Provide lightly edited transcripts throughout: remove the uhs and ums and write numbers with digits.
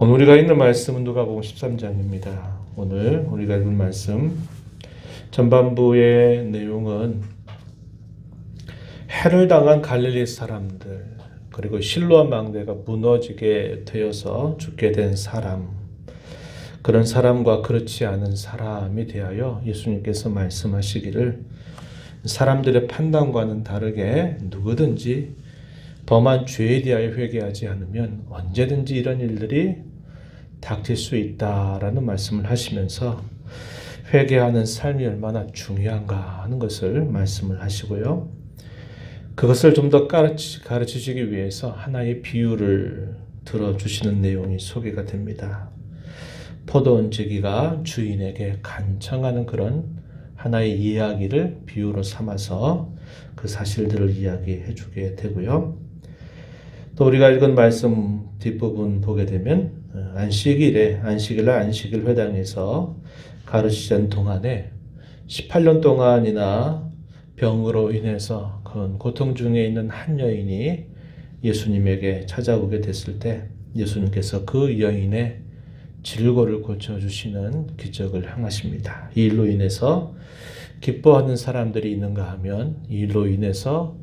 오늘 우리가 읽는 말씀은 누가복음 13장입니다. 오늘 우리가 읽은 말씀 전반부의 내용은 해를 당한 갈릴리 사람들, 그리고 실로암 망대가 무너지게 되어서 죽게 된 사람, 그런 사람과 그렇지 않은 사람에 대하여 예수님께서 말씀하시기를 사람들의 판단과는 다르게 누구든지 범한 죄에 대하여 회개하지 않으면 언제든지 이런 일들이 닥칠 수 있다라는 말씀을 하시면서 회개하는 삶이 얼마나 중요한가 하는 것을 말씀을 하시고요. 그것을 좀 더 가르치시기 위해서 하나의 비유를 들어주시는 내용이 소개가 됩니다. 포도원지기가 주인에게 간청하는 그런 하나의 이야기를 비유로 삼아서 그 사실들을 이야기해 주게 되고요. 또 우리가 읽은 말씀 뒷부분 보게 되면 안식일날 안식일 회당에서 가르치던 동안에 18년 동안이나 병으로 인해서 그 고통 중에 있는 한 여인이 예수님에게 찾아오게 됐을 때 예수님께서 그 여인의 질고를 고쳐주시는 기적을 행하십니다. 이 일로 인해서 기뻐하는 사람들이 있는가 하면 이 일로 인해서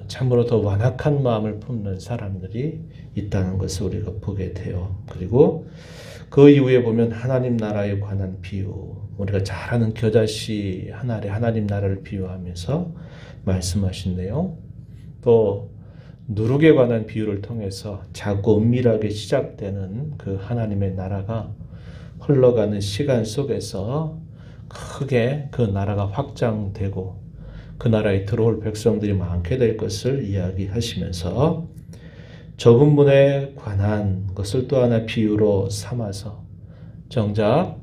참으로 더 완악한 마음을 품는 사람들이 있다는 것을 우리가 보게 돼요. 그리고 그 이후에 보면 하나님 나라에 관한 비유, 우리가 잘 아는 겨자씨 하나에 하나님 나라를 비유하면서 말씀하신대요. 또 누룩에 관한 비유를 통해서 작고 은밀하게 시작되는 그 하나님의 나라가 흘러가는 시간 속에서 크게 그 나라가 확장되고 그 나라에 들어올 백성들이 많게 될 것을 이야기하시면서 좁은 문에 관한 것을 또 하나 비유로 삼아서 정작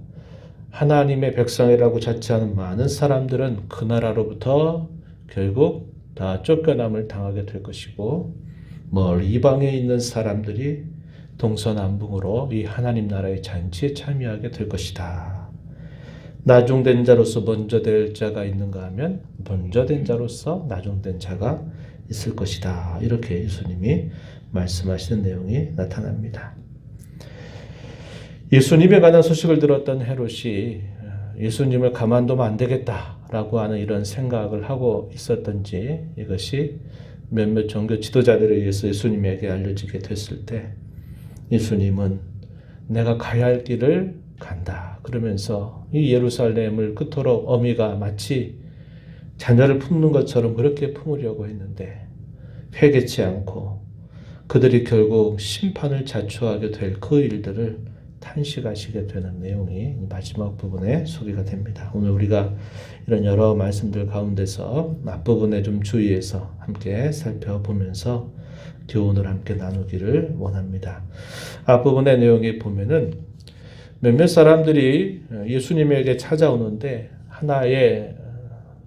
하나님의 백성이라고 자처하는 많은 사람들은 그 나라로부터 결국 다 쫓겨남을 당하게 될 것이고 멀리 이방에 있는 사람들이 동서남북으로 이 하나님 나라의 잔치에 참여하게 될 것이다. 나중된 자로서 먼저 될 자가 있는가 하면 먼저 된 자로서 나중된 자가 있을 것이다. 이렇게 예수님이 말씀하시는 내용이 나타납니다. 예수님에 관한 소식을 들었던 헤롯이 예수님을 가만두면 안 되겠다라고 하는 이런 생각을 하고 있었던지 이것이 몇몇 종교 지도자들에 의해서 예수님에게 알려지게 됐을 때 예수님은 내가 가야 할 길을 간다. 그러면서 이 예루살렘을 끝으로 어미가 마치 자녀를 품는 것처럼 그렇게 품으려고 했는데 회개치 않고 그들이 결국 심판을 자초하게 될 그 일들을 탄식하시게 되는 내용이 마지막 부분에 소개가 됩니다. 오늘 우리가 이런 여러 말씀들 가운데서 앞부분에 좀 주의해서 함께 살펴보면서 교훈을 함께 나누기를 원합니다. 앞부분의 내용에 보면은 몇몇 사람들이 예수님에게 찾아오는데 하나의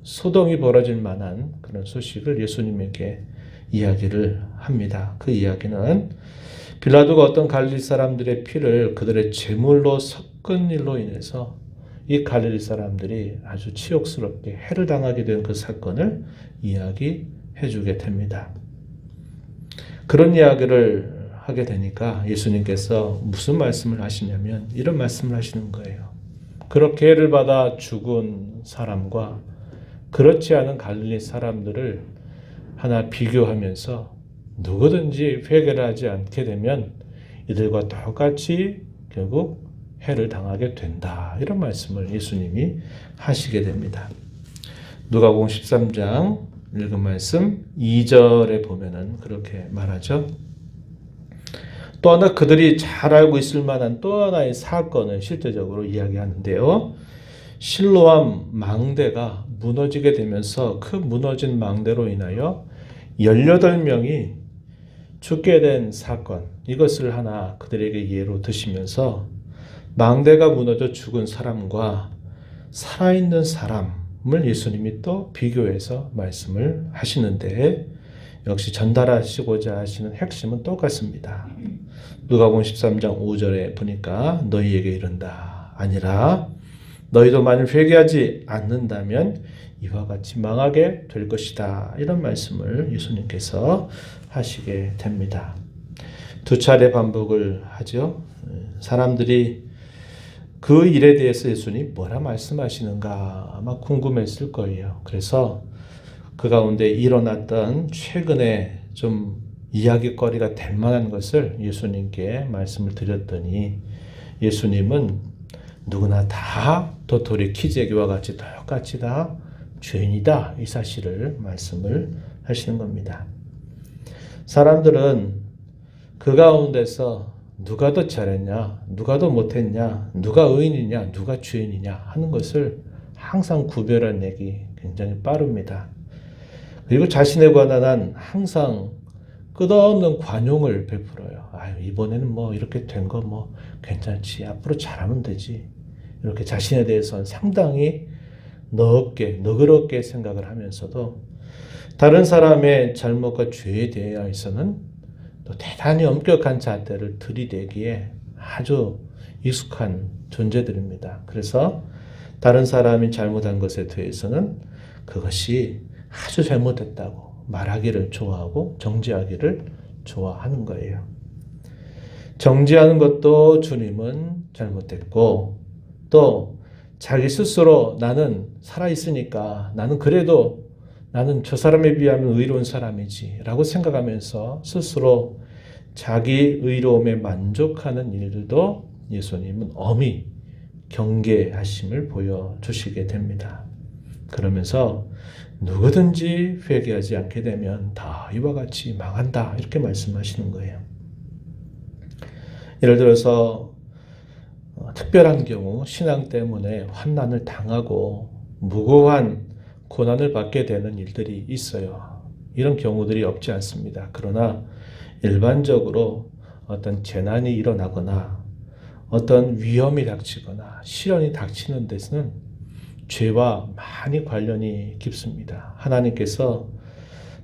소동이 벌어질 만한 그런 소식을 예수님에게 이야기를 합니다. 그 이야기는 빌라도가 어떤 갈릴리 사람들의 피를 그들의 제물로 섞은 일로 인해서 이 갈릴리 사람들이 아주 치욕스럽게 해를 당하게 된 그 사건을 이야기해 주게 됩니다. 그런 이야기를 하게 되니까 예수님께서 무슨 말씀을 하시냐면 이런 말씀을 하시는 거예요. 그렇게 해를 받아 죽은 사람과 그렇지 않은 갈릴리 사람들을 하나 비교하면서 누구든지 회개를 하지 않게 되면 이들과 똑같이 결국 해를 당하게 된다. 이런 말씀을 예수님이 하시게 됩니다. 누가복음 13장 읽은 말씀 2절에 보면은 그렇게 말하죠. 또 하나 그들이 잘 알고 있을 만한 또 하나의 사건을 실제적으로 이야기하는데요. 실로암 망대가 무너지게 되면서 그 무너진 망대로 인하여 18명이 죽게 된 사건, 이것을 하나 그들에게 예로 드시면서 망대가 무너져 죽은 사람과 살아있는 사람을 예수님이 또 비교해서 말씀을 하시는데 역시 전달하시고자 하시는 핵심은 똑같습니다. 누가복음 13장 5절에 보니까 너희에게 이른다 아니라 너희도 만일 회개하지 않는다면 이와 같이 망하게 될 것이다. 이런 말씀을 예수님께서 하시게 됩니다. 두 차례 반복을 하죠. 사람들이 그 일에 대해서 예수님이 뭐라 말씀하시는가 아마 궁금했을 거예요. 그래서 그 가운데 일어났던 최근에 좀 이야기거리가 될 만한 것을 예수님께 말씀을 드렸더니 예수님은 누구나 다 도토리 키재기와 같이 똑같이 다 죄인이다 이 사실을 말씀을 하시는 겁니다. 사람들은 그 가운데서 누가 더 잘했냐, 누가 더 못했냐, 누가 의인이냐, 누가 죄인이냐 하는 것을 항상 구별해내기 굉장히 빠릅니다. 그리고 자신에 관한 항상 끝없는 관용을 베풀어요. 아유, 이번에는 뭐 이렇게 된 거 뭐 괜찮지, 앞으로 잘하면 되지. 이렇게 자신에 대해서는 상당히 너그럽게 생각을 하면서도 다른 사람의 잘못과 죄에 대해서는 또 대단히 엄격한 잣대를 들이대기에 아주 익숙한 존재들입니다. 그래서 다른 사람이 잘못한 것에 대해서는 그것이 아주 잘못했다고 말하기를 좋아하고 정죄하기를 좋아하는 거예요. 정죄하는 것도 주님은 잘못했고 또 자기 스스로 나는 살아있으니까 나는 저 사람에 비하면 의로운 사람이지 라고 생각하면서 스스로 자기 의로움에 만족하는 일들도 예수님은 엄히 경계하심을 보여주시게 됩니다. 그러면서 누구든지 회개하지 않게 되면 다 이와 같이 망한다 이렇게 말씀하시는 거예요. 예를 들어서 특별한 경우 신앙 때문에 환난을 당하고 무고한 고난을 받게 되는 일들이 있어요. 이런 경우들이 없지 않습니다. 그러나 일반적으로 어떤 재난이 일어나거나 어떤 위험이 닥치거나 시련이 닥치는 데서는 죄와 많이 관련이 깊습니다. 하나님께서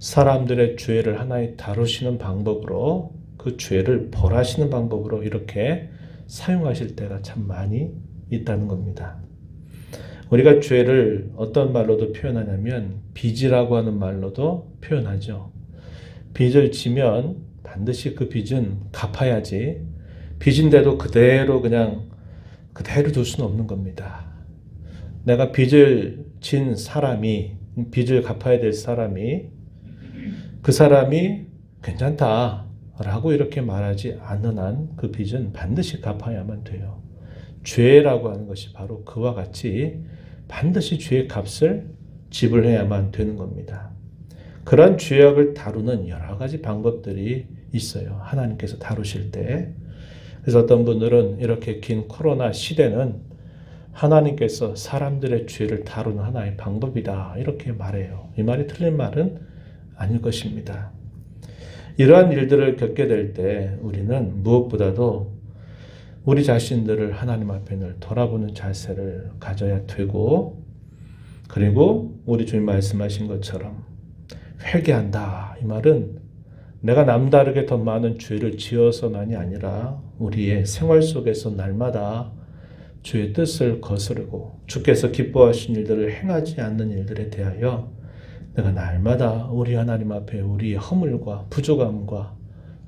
사람들의 죄를 하나의 다루시는 방법으로 그 죄를 벌하시는 방법으로 이렇게 사용하실 때가 참 많이 있다는 겁니다. 우리가 죄를 어떤 말로도 표현하냐면 빚이라고 하는 말로도 표현하죠. 빚을 지면 반드시 그 빚은 갚아야지 빚인데도 그대로 둘 수는 없는 겁니다. 내가 빚을 진 사람이 빚을 갚아야 될 사람이 그 사람이 괜찮다라고 이렇게 말하지 않는 한 그 빚은 반드시 갚아야만 돼요. 죄라고 하는 것이 바로 그와 같이 반드시 죄의 값을 지불해야만 되는 겁니다. 그런 죄악을 다루는 여러 가지 방법들이 있어요. 하나님께서 다루실 때. 그래서 어떤 분들은 이렇게 긴 코로나 시대는 하나님께서 사람들의 죄를 다루는 하나의 방법이다 이렇게 말해요. 이 말이 틀린 말은 아닐 것입니다. 이러한 일들을 겪게 될 때 우리는 무엇보다도 우리 자신들을 하나님 앞에 늘 돌아보는 자세를 가져야 되고 그리고 우리 주님 말씀하신 것처럼 회개한다. 이 말은 내가 남다르게 더 많은 죄를 지어서만이 아니라 우리의 생활 속에서 날마다 주의 뜻을 거스르고 주께서 기뻐하신 일들을 행하지 않는 일들에 대하여 내가 날마다 우리 하나님 앞에 우리의 허물과 부족함과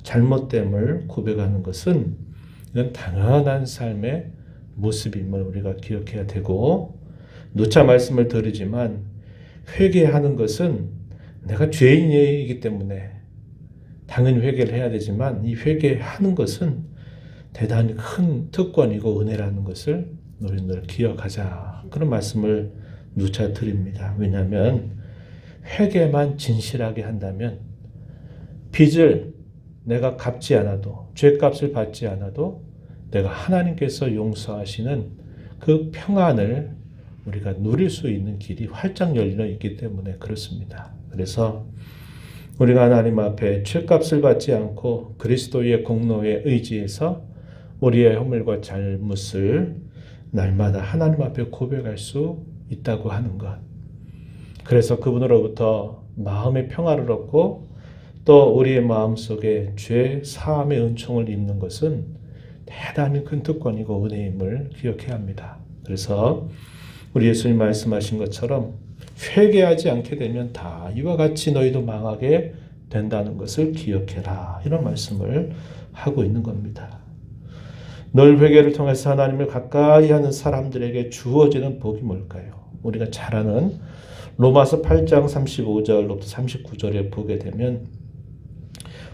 잘못됨을 고백하는 것은 이건 당연한 삶의 모습임을 우리가 기억해야 되고 누차 말씀을 드리지만 회개하는 것은 내가 죄인이기 때문에 당연히 회개를 해야 되지만 이 회개하는 것은 대단히 큰 특권이고 은혜라는 것을 우리는 기억하자 그런 말씀을 누차 드립니다. 왜냐하면 회개만 진실하게 한다면 빚을 내가 갚지 않아도 죄값을 받지 않아도 내가 하나님께서 용서하시는 그 평안을 우리가 누릴 수 있는 길이 활짝 열려 있기 때문에 그렇습니다. 그래서 우리가 하나님 앞에 죄값을 받지 않고 그리스도의 공로에 의지해서 우리의 허물과 잘못을 날마다 하나님 앞에 고백할 수 있다고 하는 것. 그래서 그분으로부터 마음의 평화를 얻고 또 우리의 마음속에 죄 사함의 은총을 입는 것은 대단히 큰 특권이고 은혜임을 기억해야 합니다. 그래서 우리 예수님 말씀하신 것처럼 회개하지 않게 되면 다 이와 같이 너희도 망하게 된다는 것을 기억해라. 이런 말씀을 하고 있는 겁니다. 늘 회개를 통해서 하나님을 가까이 하는 사람들에게 주어지는 복이 뭘까요? 우리가 잘 아는 로마서 8장 35절부터 39절에 보게 되면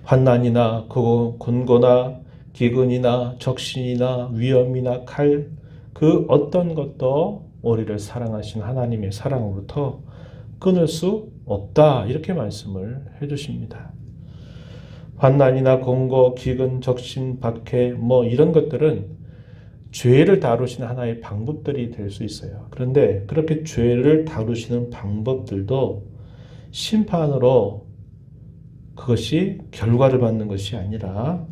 환난이나 곤고나 기근이나 적신이나 위험이나 칼, 그 어떤 것도 우리를 사랑하신 하나님의 사랑으로부터 끊을 수 없다, 이렇게 말씀을 해주십니다. 환난이나 곤고, 기근, 적신, 박해 이런 것들은 죄를 다루시는 하나의 방법들이 될 수 있어요. 그런데 그렇게 죄를 다루시는 방법들도 심판으로 그것이 결과를 받는 것이 아니라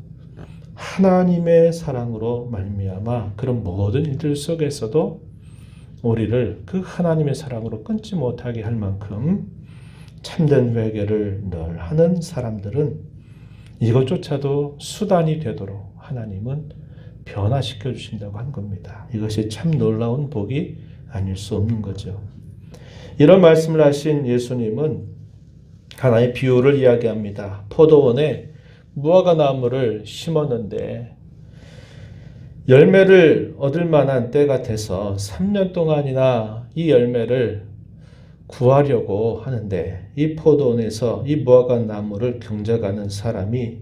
하나님의 사랑으로 말미암아 그런 모든 일들 속에서도 우리를 그 하나님의 사랑으로 끊지 못하게 할 만큼 참된 회개를 늘 하는 사람들은 이것조차도 수단이 되도록 하나님은 변화시켜 주신다고 한 겁니다. 이것이 참 놀라운 복이 아닐 수 없는 거죠. 이런 말씀을 하신 예수님은 하나의 비유를 이야기합니다. 포도원에 무화과 나무를 심었는데 열매를 얻을 만한 때가 돼서 3년 동안이나 이 열매를 구하려고 하는데 이 포도원에서 이 무화과 나무를 경작하는 사람이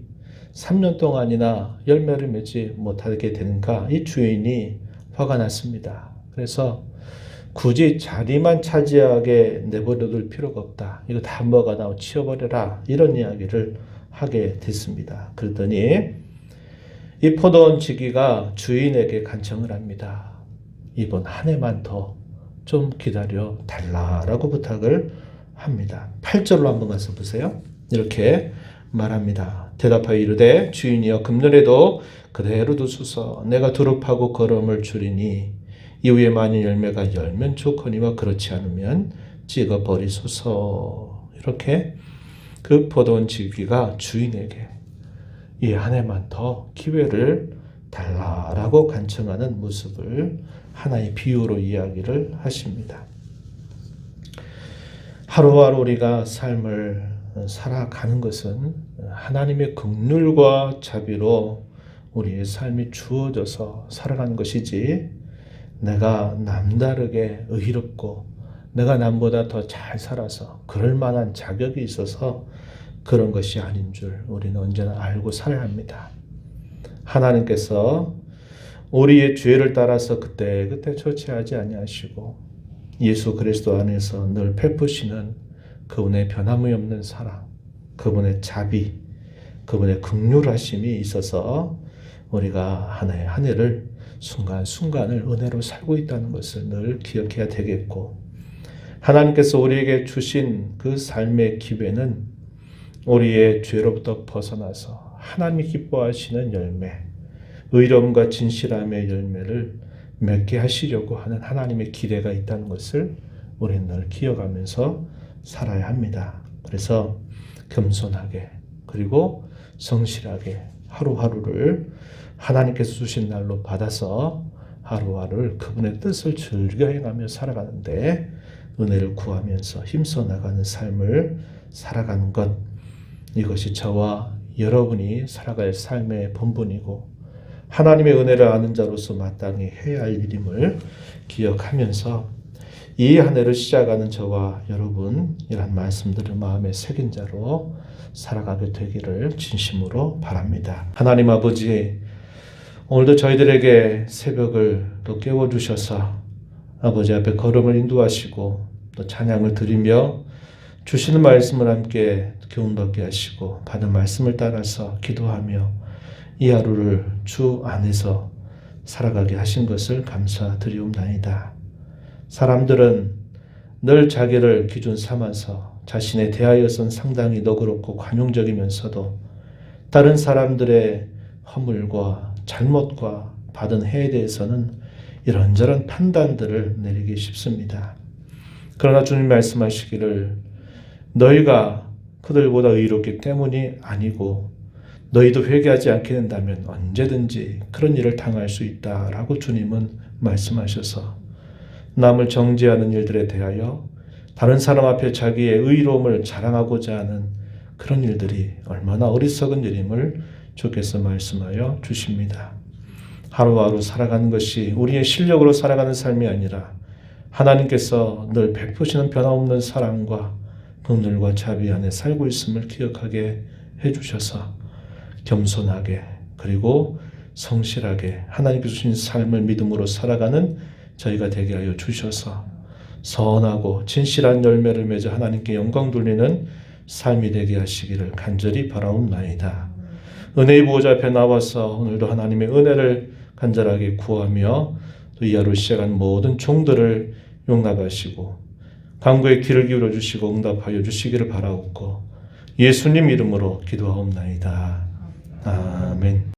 3년 동안이나 열매를 맺지 못하게 되는가, 이 주인이 화가 났습니다. 그래서 굳이 자리만 차지하게 내버려둘 필요가 없다. 이거 다 무화과 나무 치워버려라. 이런 이야기를 하게 됐습니다. 그러더니 이 포도원 지기가 주인에게 간청을 합니다. 이번 한 해만 더 좀 기다려 달라라고 부탁을 합니다. 8절로 한번 가서 보세요. 이렇게 말합니다. 대답하여 이르되 주인이여 금년에도 그대로 두소서. 내가 두릅하고 거름을 줄이니 이후에 만일 열매가 열면 좋거니와 그렇지 않으면 찍어 버리소서. 이렇게 그 포도원 지기가 주인에게 이 한 해만 더 기회를 달라라고 간청하는 모습을 하나의 비유로 이야기를 하십니다. 하루하루 우리가 삶을 살아가는 것은 하나님의 긍휼과 자비로 우리의 삶이 주어져서 살아가는 것이지, 내가 남다르게 의롭고 내가 남보다 더 잘 살아서 그럴 만한 자격이 있어서 그런 것이 아닌 줄 우리는 언제나 알고 살아야 합니다. 하나님께서 우리의 죄를 따라서 그때그때 조치하지 아니하시고 예수 그리스도 안에서 늘 베푸시는 그분의 변함이 없는 사랑, 그분의 자비, 그분의 긍휼하심이 있어서 우리가 한 해 한 해를 순간순간을 은혜로 살고 있다는 것을 늘 기억해야 되겠고, 하나님께서 우리에게 주신 그 삶의 기회는 우리의 죄로부터 벗어나서 하나님이 기뻐하시는 열매, 의로움과 진실함의 열매를 맺게 하시려고 하는 하나님의 기대가 있다는 것을 우리는 늘 기억하면서 살아야 합니다. 그래서 겸손하게 그리고 성실하게 하루하루를 하나님께서 주신 날로 받아서 하루하루를 그분의 뜻을 즐겨 행하며 살아가는데 은혜를 구하면서 힘써 나가는 삶을 살아가는 것, 이것이 저와 여러분이 살아갈 삶의 본분이고 하나님의 은혜를 아는 자로서 마땅히 해야 할 일임을 기억하면서 이 한 해를 시작하는 저와 여러분, 이런 말씀들을 마음에 새긴 자로 살아가게 되기를 진심으로 바랍니다. 하나님 아버지, 오늘도 저희들에게 새벽을 또 깨워주셔서 아버지 앞에 걸음을 인도하시고 또 찬양을 드리며 주시는 말씀을 함께 교훈받게 하시고 받은 말씀을 따라서 기도하며 이 하루를 주 안에서 살아가게 하신 것을 감사드리옵나이다. 사람들은 늘 자기를 기준 삼아서 자신에 대하여선 상당히 너그럽고 관용적이면서도 다른 사람들의 허물과 잘못과 받은 해에 대해서는 이런저런 판단들을 내리기 쉽습니다. 그러나 주님 말씀하시기를 너희가 그들보다 의롭기 때문이 아니고 너희도 회개하지 않게 된다면 언제든지 그런 일을 당할 수 있다라고 주님은 말씀하셔서 남을 정죄하는 일들에 대하여 다른 사람 앞에 자기의 의로움을 자랑하고자 하는 그런 일들이 얼마나 어리석은 일임을 주께서 말씀하여 주십니다. 하루하루 살아가는 것이 우리의 실력으로 살아가는 삶이 아니라 하나님께서 늘 베푸시는 변함없는 사랑과 긍휼과 자비 안에 살고 있음을 기억하게 해주셔서 겸손하게 그리고 성실하게 하나님께서 주신 삶을 믿음으로 살아가는 저희가 되게 하여 주셔서 선하고 진실한 열매를 맺어 하나님께 영광 돌리는 삶이 되게 하시기를 간절히 바라옵나이다. 은혜의 보호자 앞에 나와서 오늘도 하나님의 은혜를 간절하게 구하며 또 이 하루 시작한 모든 종들을 용납하시고 간구의 귀를 기울여 주시고 응답하여 주시기를 바라옵고 예수님 이름으로 기도하옵나이다. 아멘.